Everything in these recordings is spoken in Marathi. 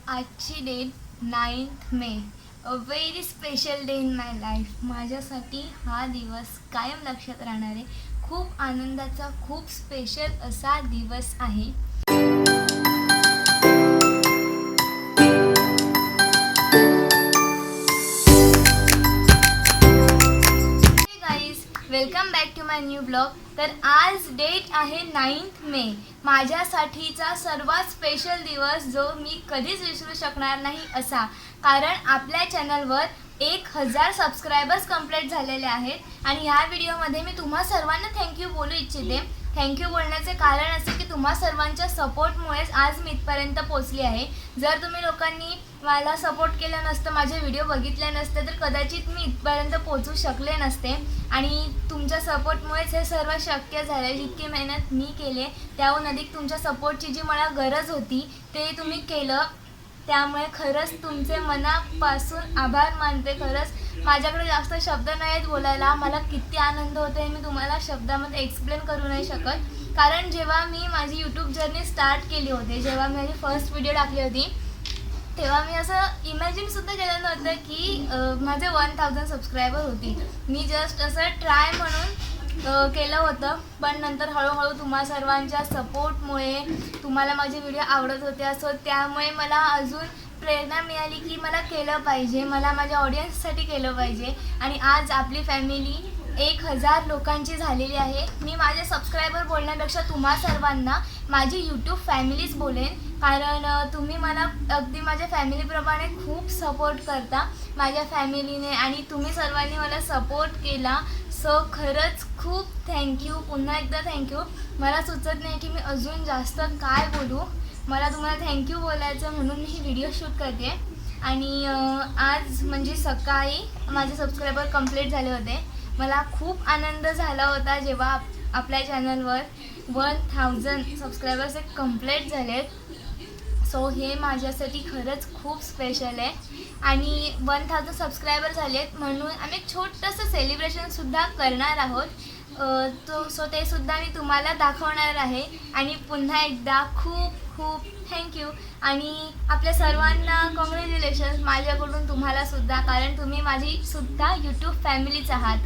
आजची date 9th May, a very special day in my life. माझ्यासाठी हा दिवस कायम लक्षात राहणार आहे. खूप आनंदाचा, खूप स्पेशल असा दिवस आहे. Welcome back to my new blog. तर आज डेट आहे 9th मे, माझ्यासाठीचा सर्वात स्पेशल दिवस जो मी कधीच विसरू शकणार नाही असा. कारण आपल्या चॅनलवर 1000 सबस्क्रायबर्स कंप्लीट झालेले आहेत आणि ह्या व्हिडिओमध्ये मी तुम्हा सर्वांना थँक्यू बोलू इच्छिते. थँक्यू बोलण्याचे कारण असे की तुम्हा सर्वांच्या सपोर्टमुळेच आज मी इथपर्यंत पोचली आहे. जर तुम्ही लोकांनी मला सपोर्ट केलं नसतं, माझे व्हिडिओ बघितले नसते, तर कदाचित मी इथपर्यंत पोचू शकले नसते. आणि तुमच्या सपोर्टमुळेच हे सर्व शक्य झाले. जितकी मेहनत मी केली त्याहून अधिक तुमच्या सपोर्टची जी मला गरज होती ते तुम्ही केलं. त्यामुळे खरंच तुमचे मनापासून आभार मानते. खरंच माझ्याकडे जास्त शब्द नाही आहेत बोलायला. मला किती आनंद होतो हे मी तुम्हाला शब्दामध्ये एक्सप्लेन करू नाही शकत. कारण जेव्हा मी माझी यूट्यूब जर्नी स्टार्ट केली होती, जेव्हा मी माझी फर्स्ट व्हिडिओ टाकली होती, तेव्हा मी असं इमॅजिनसुद्धा केलं नव्हतं की माझे 1000 सबस्क्रायबर होती. मी जस्ट असं ट्राय म्हणून केलं होतं. पण नंतर हळूहळू तुम्हा सर्वांच्या सपोर्टमुळे तुम्हाला माझे व्हिडिओ आवडत होते असो, त्यामुळे मला अजून प्रेरणा मिळाली की मला केलं पाहिजे, मला माझ्या ऑडियन्ससाठी केलं पाहिजे. आणि आज आपली फॅमिली 1000 लोकांची झालेली आहे. मी माझे सबस्क्रायबर बोलण्यापेक्षा तुम्हा सर्वांना माझी यूट्यूब फॅमिलीच बोलेन. कारण तुम्ही मला अगदी माझ्या फॅमिलीप्रमाणे खूप सपोर्ट करता माझ्या फॅमिलीने, आणि तुम्ही सर्वांनी मला सपोर्ट केला. सो खरंच खूप थँक्यू, पुन्हा एकदा थँक्यू. मला सुचत नाही की मी अजून जास्त काय बोलू. मला तुम्हाला थँक्यू बोलायचं म्हणून मी ही व्हिडिओ शूट करते. आणि आज म्हणजे सकाळी माझे सबस्क्रायबर कंप्लीट झाले होते. मला खूप आनंद झाला होता जेव्हा आपल्या चॅनलवर 1000 सबस्क्रायबर्स एक कंप्लीट झालेत. सो हे माझ्यासाठी खरंच खूप स्पेशल आहे. आणि 1000 सबस्क्रायबर झालेत म्हणून आम्ही एक छोटंसं सेलिब्रेशनसुद्धा करणार आहोत. सो ते सुद्धा मी तुम्हाला दाखवणार आहे. आणि पुन्हा एकदा खूप खूप थँक्यू. आणि आपल्या सर्वांना कॉंग्रॅच्युलेशन्स माझ्याकडून तुम्हालासुद्धा, कारण तुम्ही माझी सुद्धा यूट्यूब फॅमिलीच आहात.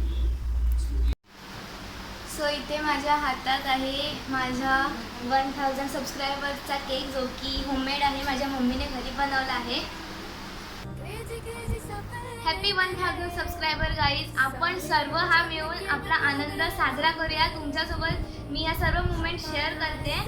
सो इथे माझ्या हातात आहे माझा 1000 सबस्क्रायबर्सचा केक, जो की होममेड आहे. माझ्या मम्मीने घरी बनवला आहे. Happy 1000 subscriber guys. आपण सर्व हा मिळून आपला आनंद साजरा करूया. तुमच्यासोबत मी या सर्व मुमेंट शेअर करते.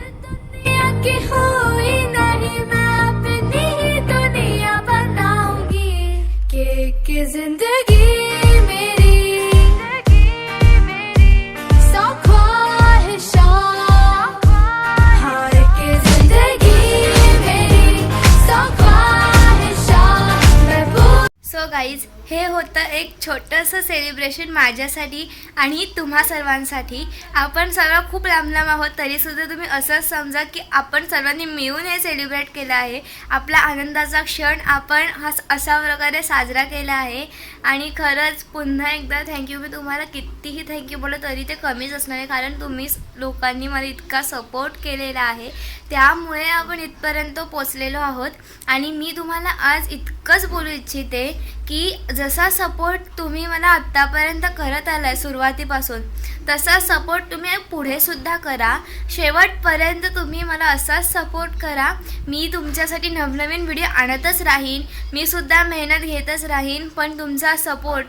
सो गाईज, हे होतं एक छोटंसं सेलिब्रेशन माझ्यासाठी आणि तुम्हा सर्वांसाठी. आपण सर्व खूप लांब लांब आहोत, तरीसुद्धा तुम्ही असंच समजा की आपण सर्वांनी मिळून हे सेलिब्रेट केलं आहे. आपला आनंदाचा क्षण आपण अशा प्रकारे साजरा केला आहे. आणि खरंच पुन्हा एकदा थँक्यू. मी तुम्हाला कितीही थँक्यू बोललं तरी ते कमीच असणार आहे, कारण तुम्ही लोकांनी मला इतका सपोर्ट केलेला आहे. त्यामुळे आपण इथपर्यंत पोचलेलो आहोत. आणि मी तुम्हाला आज इतकंच बोलू इच्छिते की जसा सपोर्ट तुम्ही मला आत्तापर्यंत करत आला आहे सुरुवातीपासून, तसा सपोर्ट तुम्ही पुढेसुद्धा करा. शेवटपर्यंत तुम्ही मला असाच सपोर्ट करा. मी तुमच्यासाठी नवनवीन व्हिडिओ आणतच राहीन, मी सुद्धा मेहनत घेतच राहीन. पण तुमचा सपोर्ट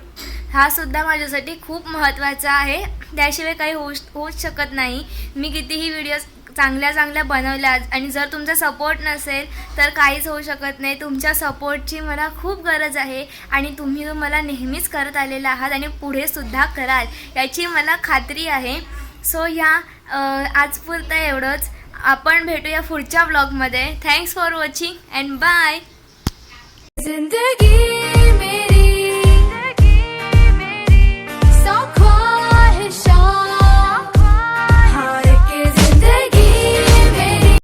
हा सुद्धा माझ्यासाठी खूप महत्त्वाचा आहे. त्याशिवाय काही होऊच शकत नाही. मी कितीही व्हिडिओज चांगल्या बनवल्या आणि जर तुमचा सपोर्ट नसेल तर काहीच होऊ शकत नाही. तुमच्या सपोर्टची मला खूप गरज आहे आणि तुम्ही मला नेहमीच करत आलेला आहात आणि पुढेसुद्धा कराल याची मला खात्री आहे. सो ह्या आजपुरतं एवढंच. आपण भेटूया पुढच्या ब्लॉगमध्ये. Thanks for watching and bye.